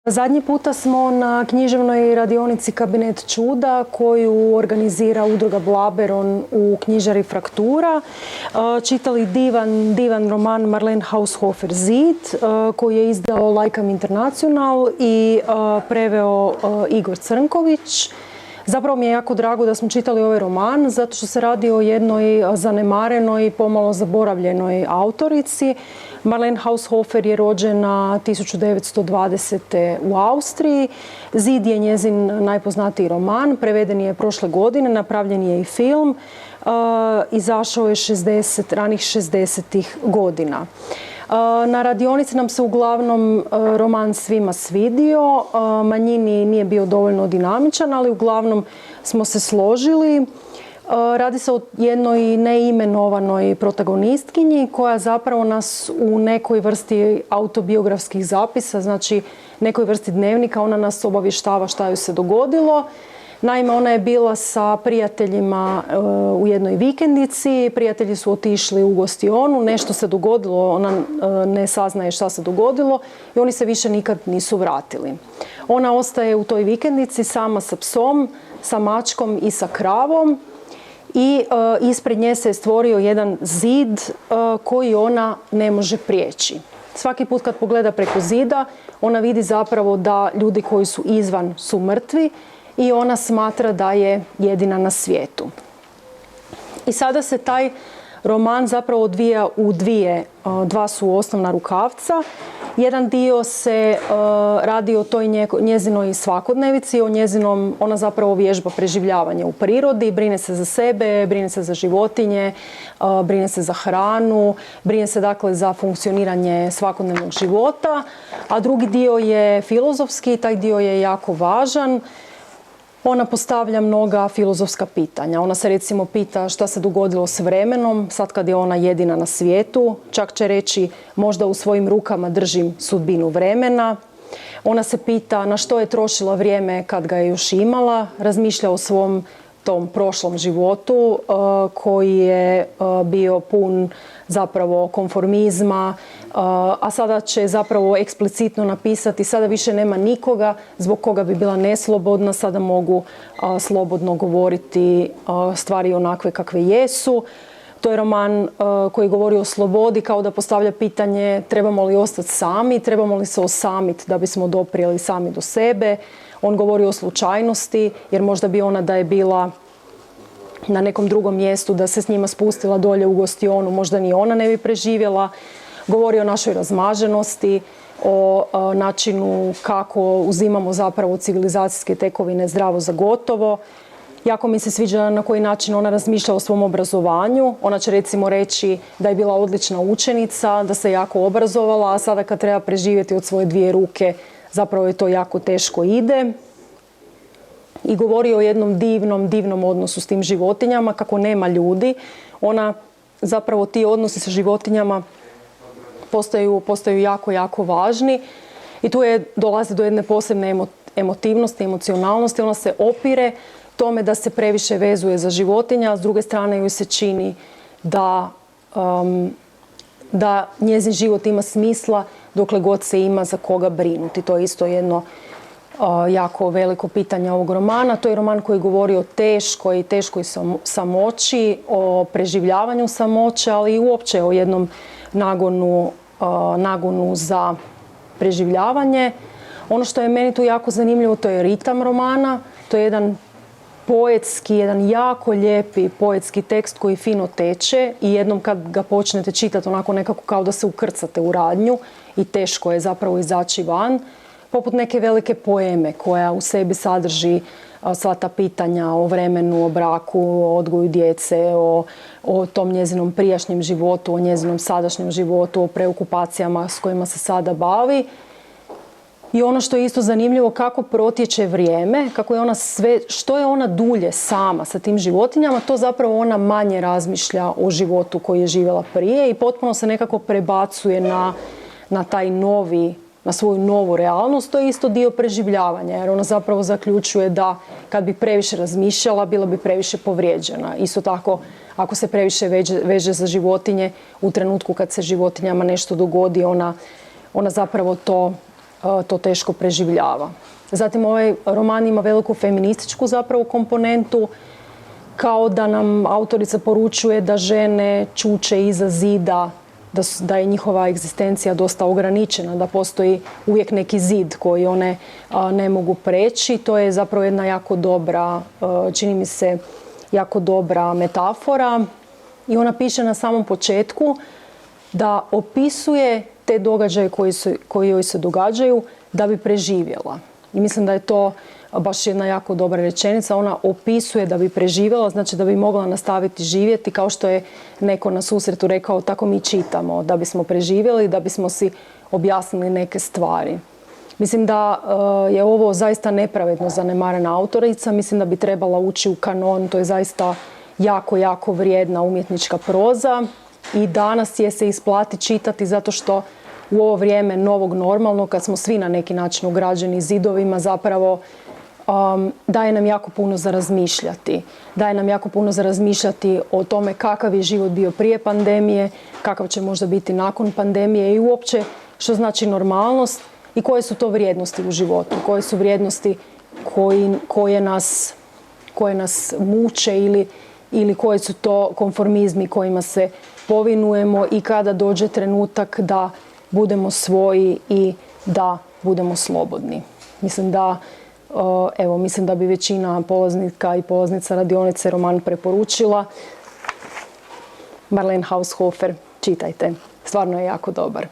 Zadnji puta smo na književnoj radionici Kabinet čuda koju organizira udruga Blaberon u knjižari Fraktura čitali divan roman Marlene Haushofer Zid koji je izdao Lajkam International i preveo Igor Crnković. Zapravo mi je jako drago da smo čitali ovaj roman zato što se radi o jednoj zanemarenoj, pomalo zaboravljenoj autorici. Marlene Haushofer je rođena 1920. u Austriji. Zid je njezin najpoznatiji roman, preveden je prošle godine, napravljen je i film. Izašao je ranih 60-ih godina. Na radionici nam se uglavnom roman svima svidio, manjini nije bio dovoljno dinamičan, ali uglavnom smo se složili. Radi se o jednoj neimenovanoj protagonistkinji koja zapravo nas u nekoj vrsti autobiografskih zapisa, znači nekoj vrsti dnevnika, ona nas obavještava šta joj se dogodilo. Naime, ona je bila sa prijateljima u jednoj vikendici, prijatelji su otišli u gostionu, nešto se dogodilo, ona ne saznaje šta se dogodilo i oni se više nikad nisu vratili. Ona ostaje u toj vikendici sama sa psom, sa mačkom i sa kravom i ispred nje se je stvorio jedan zid koji ona ne može prijeći. Svaki put kad pogleda preko zida, ona vidi zapravo da ljudi koji su izvan su mrtvi i ona smatra da je jedina na svijetu. I sada se taj roman zapravo odvija u dva su osnovna rukavca. Jedan dio se radi o toj njezinoj svakodnevici, ona zapravo vježba preživljavanje u prirodi, brine se za sebe, brine se za životinje, brine se za hranu, brine se dakle za funkcioniranje svakodnevnog života, a drugi dio je filozofski, taj dio je jako važan. Ona postavlja mnoga filozofska pitanja. Ona se recimo pita šta se dogodilo s vremenom, sad kad je ona jedina na svijetu. Čak će reći možda u svojim rukama držim sudbinu vremena. Ona se pita na što je trošila vrijeme kad ga je još imala. Razmišlja o svom tom prošlom životu koji je bio pun zapravo konformizma, a sada će zapravo eksplicitno napisati sada više nema nikoga zbog koga bi bila neslobodna, sada mogu slobodno govoriti stvari onakve kakve jesu. To je roman koji govori o slobodi, kao da postavlja pitanje trebamo li ostati sami, trebamo li se osamiti da bismo doprijeli sami do sebe. On govori o slučajnosti, jer možda bi ona da je bila na nekom drugom mjestu, da se s njima spustila dolje u gostionu, možda ni ona ne bi preživjela. Govori o našoj razmaženosti, o načinu kako uzimamo zapravo civilizacijske tekovine zdravo za gotovo. Jako mi se sviđa na koji način ona razmišlja o svom obrazovanju. Ona će recimo reći da je bila odlična učenica, da se jako obrazovala, a sada kad treba preživjeti od svoje dvije ruke, zapravo je to jako teško ide. I govori o jednom divnom odnosu s tim životinjama, kako nema ljudi. Ona, zapravo ti odnosi sa životinjama postaju jako važni i tu dolazi do jedne posebne emotivnosti, emocionalnosti. Ona se opire tome da se previše vezuje za životinja, a s druge strane joj se čini da njezin život ima smisla dokle god se ima za koga brinuti. To je isto jedno jako veliko pitanje ovog romana. To je roman koji govori o teškoj samoći, o preživljavanju samoće, ali i uopće o jednom nagonu za preživljavanje. Ono što je meni tu jako zanimljivo, to je ritam romana. To je jedan jedan jako lijepi poetski tekst koji fino teče i jednom kad ga počnete čitati onako nekako kao da se ukrcate u radnju i teško je zapravo izaći van. Poput neke velike poeme koja u sebi sadrži sva ta pitanja o vremenu, o braku, o odgoju djece, o tom njezinom prijašnjem životu, o njezinom sadašnjem životu, o preokupacijama s kojima se sada bavi. I ono što je isto zanimljivo, kako protječe vrijeme, kako je ona što je ona dulje sama sa tim životinjama, to zapravo ona manje razmišlja o životu koji je živjela prije i potpuno se nekako prebacuje na taj na svoju novu realnost. To je isto dio preživljavanja, jer ona zapravo zaključuje da kad bi previše razmišljala, bila bi previše povrijeđena. Isto tako, ako se previše veže za životinje, u trenutku kad se životinjama nešto dogodi, ona zapravo to to teško preživljava. Zatim ovaj roman ima veliku feminističku zapravo komponentu, kao da nam autorica poručuje da žene čuče iza zida, da je njihova egzistencija dosta ograničena, da postoji uvijek neki zid koji one ne mogu preći. To je zapravo jedna jako dobra, čini mi se, jako dobra metafora. I ona piše na samom početku da opisuje te događaje koji joj se događaju da bi preživjela. I mislim da je to baš jedna jako dobra rečenica. Ona opisuje da bi preživjela, znači da bi mogla nastaviti živjeti. Kao što je neko na susretu rekao, tako mi čitamo, da bismo preživjeli, da bismo si objasnili neke stvari. Mislim da je ovo zaista nepravedno zanemarena autorica. Mislim da bi trebala ući u kanon. To je zaista jako, jako vrijedna umjetnička proza. I danas je se isplati čitati zato što u ovo vrijeme novog normalnog, kad smo svi na neki način ugrađeni zidovima, zapravo daje nam jako puno za razmišljati. Daje nam jako puno za razmišljati o tome kakav je život bio prije pandemije, kakav će možda biti nakon pandemije i uopće što znači normalnost i koje su to vrijednosti u životu, koje su vrijednosti koje nas muče ili koji su to konformizmi kojima se povinujemo i kada dođe trenutak da budemo svoji i da budemo slobodni. Mislim da bi većina polaznika i polaznica radionice roman preporučila. Marlene Haushofer, čitajte. Stvarno je jako dobar.